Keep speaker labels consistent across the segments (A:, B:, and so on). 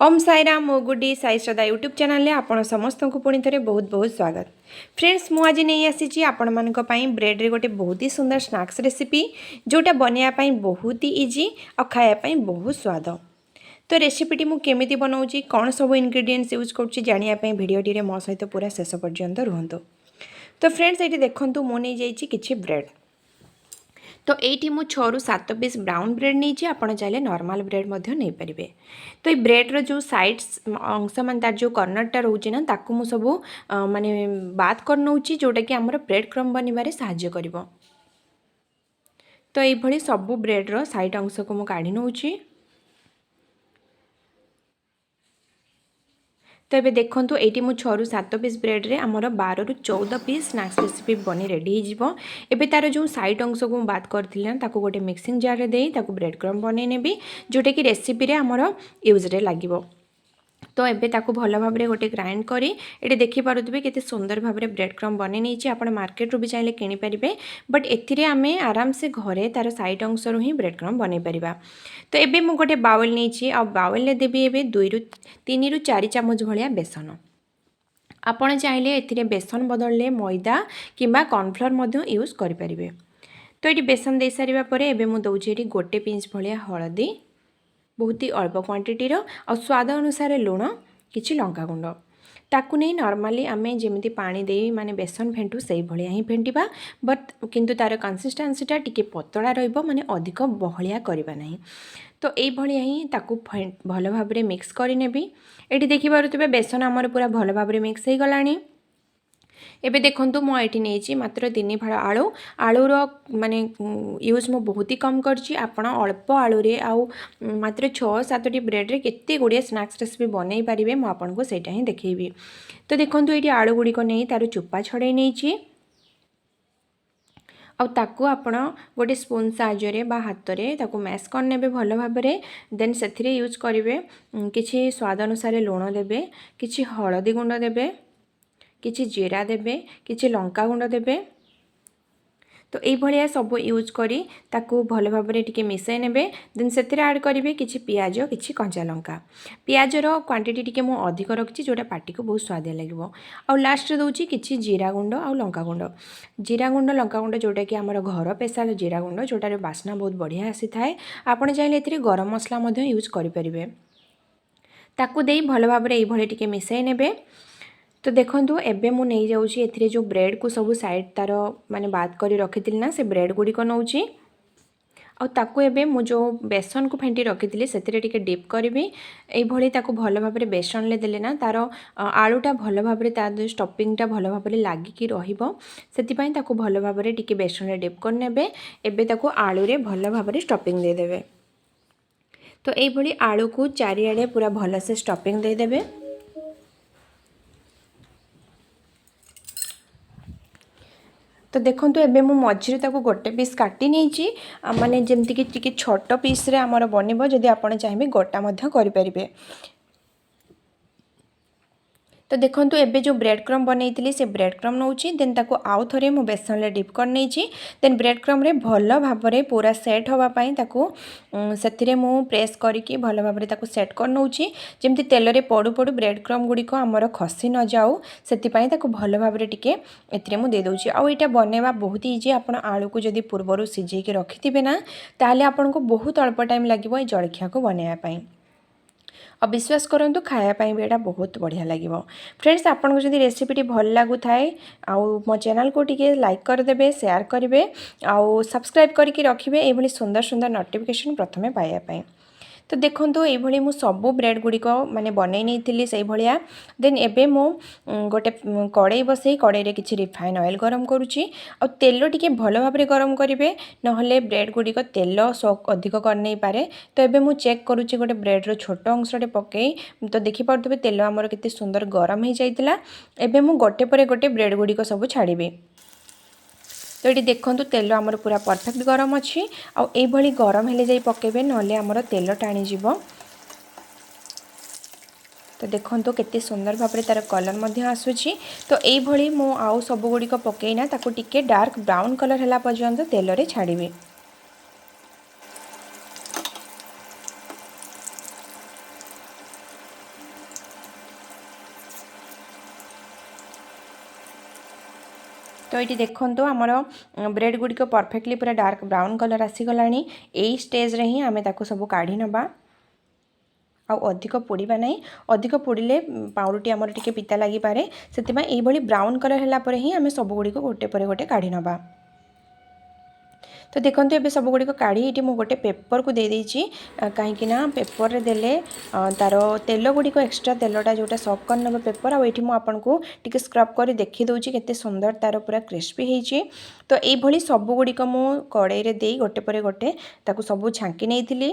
A: ओम साईराम मो गुडी साई श्रद्धा YouTube channel आपण समस्त को पुणी थे बहुत बहुत स्वागत। फ्रेंड्स मु आज नहीं आसी आपण मानक ब्रेड रे गोटे बहुत ही सुंदर स्नैक्स रेसिपी जोटा बनवाई बहुत ही इजी और खायापी बहुत स्वाद। तो रेसिपीटी मु केमिति बनाऊँगी कौन सब इनग्रेडिएंट्स यूज करुँची जानापी भिडियोटी मो सहित पूरा शेष पर्यंत रुहतु। तो फ्रेंड्स ये देखूँ मु नहीं जाइए किसी ब्रेड तो ये मुझे 6 ରୁ 7 पीस ब्राउन ब्रेड नहीं आप चाहिए नॉर्मल ब्रेड नहीं पारे। तो ये ब्रेड्र जो साइड्स अंश मान तार जो कर्नरटा रोचे ना ताकू मु सब माने बात कर नौची जोटा कि आमर ब्रेड क्रम बनवारे साहाय्य करिवो। तो ये सब ब्रेड्र साइड अंश को मु काढ़ी नौची। तो ये देखूँ ये मुझे 6 ରୁ 7 पीस ब्रेड रे आमर 12 ରୁ 14 पीस स्नैक्स रेसिपी बनी रेडी हो। एबे तार जो साइड अंश को बात करती ना ताको गोटे मिक्सिंग जार रे दे ताको ब्रेड क्रम बनै नेबी जोटा कि रेसिपी रे आमर यूज रे लागिवो। तो एबे ताको भल भाव में गोटे ग्राइंड करी ये देखिपे केते सुंदर भाव में ब्रेड क्रम बनै नहीं आप मार्केट रू भी चाहिए किनी पारे। बट एथिरे आमे आराम से घरे तार साइड अंश ही ब्रेड क्रम बनै परिबा। तो एबे मु गोटे बाउल नहीं आ बाउल ले देबी एबे 2 ରୁ 3 ରୁ 4 चामच भलिया बेसन। आपण चाहिए एथिरे बेसन बदलले मैदा किंबा कॉर्नफ्लोर यूज करें। तो ये बेसन दे सारिबा परे एबे मु दउछि एठी गोटे पिंच भलिया हळदी बहुत ही अल्प क्वांटिटी और स्वाद अनुसार लुण किछि लंका गुंड ताकू नहीं नॉर्मली आमे जेमिति पानी दे माने बेसन फेंटू से भलिया ही फेंटिबा। बट किंतु तार कंसिस्टेंसीटा टिके पतला रहिबो माने अधिक बहलिया करिबा नहीं। तो ये भलिया ही ताकू भल भाव में मिक्स करि नेबी। एठी देखि पारुथिबे बेसन आमर पूरा भल भाव में मिक्स हो गलानी। एबे देखंतु मो एठी नेछि मात्र 3 फाड़ आलू आलूर माने यूज मो बहुत ही कम करछि। आपण अल्प आलू रे आउ मात्र 6-7टी ब्रेड रे केते गुडिया स्नैक्स रेसिपी बनै पारिबे मो आपन को सेटा ही देखैबी। तो देखंतु एठी आलू गुडी को नै तार चुप्पा छडै नेछि और ताकू आपण गोटे स्पून साहाय्य बा हाथ रे ताकू मैश कर नेबे भल भाव में। देन सेथिरे यूज करिवे किछि स्वाद अनुसार लुण देबे किछि हळदी गुंड देबे किछि जीरा देबे किछि लंका गुंड देबे। तो ये भलिया सब यूज करी ताकू भल भाव में टिके मिसई नेबे। देन सेथिरे ऐड करिवे किछि पियाज किछि कंचा लंका। पियाजर क्वांटिटी टिके मु अधिक रखछि जोटा पार्टी को बहुत स्वाद लागिवो। और लास्ट रे दउछि किछि जीरा गुंड और लंका गुंड। जीरा गुंड लंका गुंड जोटा कि हमर घर स्पेशल जीरा गुंड जोटार बास्ना बहुत बढ़िया आसी थाए। आपण चाहिले एथिरे गरम मसला मध्ये यूज करि परिबे। ताकू देई भल भाव में एई भले टिके मिसई नेबे। तो देखंतु एबे मु नहीं जाउची एथिरे जो ब्रेड को सब साइड तार माने बात करी रखिथिली ना से ब्रेड गुडी को नउची और ताकू एबे मु जो बेसन को फेंटी रखिथिली सेथिरे टिके डिप करबी। एई भली ताकू भल भाव में बेसन ले देले ना तार आलूटा भल भाव में तार स्टफिंगटा भल भाव में लागिकी रहिबो। सेति पई ताकू भल भाव में टिके बेसन रे डिप कर नेबे। एबे ताकू आलू रे भल भाव में स्टफिंग दे देबे। तो एई भली आलू को चारिआडे पूरा भल से स्टफिंग दे देबे। तो देखंतु एबे मु मझिरे ताको गोटे पीस काटी नेछि माने जेमति कि टिके छोट पीस रे हमर बनिबो। जदि आपण चाहिबे गोटा मध्य करि परिबे। तो देखंतु एबे जो ब्रेड क्रम बनैतिली से ब्रेड क्रम नउछि। देन ताको आउ थरे मु बेसन ले डिप कर नेछि। देन ब्रेड क्रम रे भल भाव रे पूरा सेट होबा पई ताको सेथिरे मु प्रेस करिकि भल भाव रे ताको सेट कर नउछि जेमति तेल रे पडु पडु ब्रेड क्रम गुडी को हमर खसी न जाऊ सेति पई ताको भल भाव रे टिके एथिरे मु दे दउछि। आ एटा बनेबा बहुत इजी। आपण आलू को जदि पूर्वरु सिझै के रखिथिबे ना ताले आपण को बहुत अल्प टाइम लागिवो ए जळखिया को बनेबा पई। और विश्वास करूँ खायापी भी यहाँ बहुत बढ़िया लगे। फ्रेंड्स आपको जब रेसिपीटी भल लगू थाए आउ मो चैनल को टिके लाइक करदे शेयर करेंगे आउ सब्सक्राइब करके रखिए ये सुंदर सुंदर नोटिफिकेशन प्रथमे पाइबापी। तो देखो ये मु सबू ब्रेड गुड़िक माने बनई नहीं से भाया। देन एबे मु गोटे कड़े बसई कड़े किसी रिफाइन ऑयल गरम करुच्ची और तेल टिके भल भाव में गरम करेंगे नहले ब्रेड गुड़िक तेल सक अधिक कर नहीं पारे। तो एबे मु चेक करुच्ची गोटे ब्रेड्र छोट अंशटे पकई तो देखिपे तेल आमर केते सुंदर गरम हो जाइतिला। एबे मु गोटे पर गोटे ब्रेड गुड़िक सब छाड़बी। तो ये देखो तेल आमर पूरा परफेक्ट गरम अच्छी आउ गरम हेले जाई पकेबे नले आमर तेल टाणी जीवो। तो देखो केते सुंदर भाव तार कलर मध्य आसुची। तो ये मु आउ सब गुड़िक पकईना ताको टिके डार्क ब्राउन कलर हैला पर्यंत तेल रे छाड़बी। तो ये देखो आमर ब्रेड गुड़िक परफेक्टली पूरा डार्क ब्राउन कलर आसीगला यही स्टेज रे ही आम ताको सब काढ़ी नबा आ अधिक पोड़ा ना अधिक पोड़े पाउरुटी आमर टिके पिता लगी पारे से ब्राउन कलर है ही आम सब गुड़िक गोटे पर गोटे काढ़ी नबा। तो देखो ये सब गुड़िक काढ़ी ये गोटे पेपर को दे देछि कहीं पेपर रे देले तार तेल गुड़िक एक्सट्रा तेलटा जोटा सॉफ्ट कर नब पेपर आठ मुझे टिके स्क्रब कर देखी दूची केते सुंदर तार पूरा क्रिस्पी होइछि। तो ये सब गुड़िक मु कड़ाई रे दे गोटे पर गोटे ताकू सब छांकी नहीं।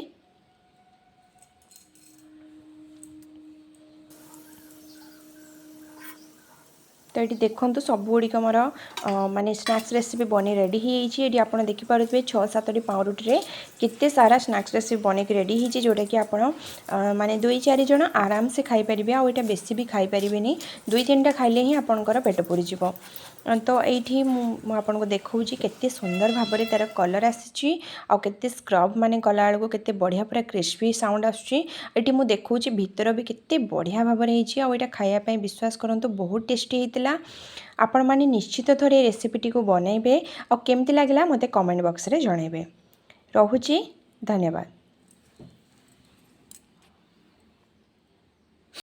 A: तो ये देखो सब गुड़िक मोर माने स्नैक्स रेसिपी बनी रेडी होती आप देखिपे 6-7 पाउरुटी केते सारा स्नैक्स रेसिपी बन के रेडी होती जोटा कि आप माने 2-4 जन आराम से खाई पारे आईटा बेसी भी खाई पारे 2-3टा खाइले ही आपंकर पेट पूरीज। तो ये आपको देखा केते सुंदर भाव में तार कलर आसी आते स्क्रब माने कला बेलू केते बढ़िया पूरा क्रिस्पी साउंड आसूँ ये देखा भीतर भी केते बढ़िया भाव में होता खायापी विश्वास करंतु बहुत टेस्टी होता। आपण माने निश्चित थोड़े रेसिपीटी को बनइबे और केमती लागला मते कमेंट बॉक्स रे जणइबे। रहुची धन्यवाद।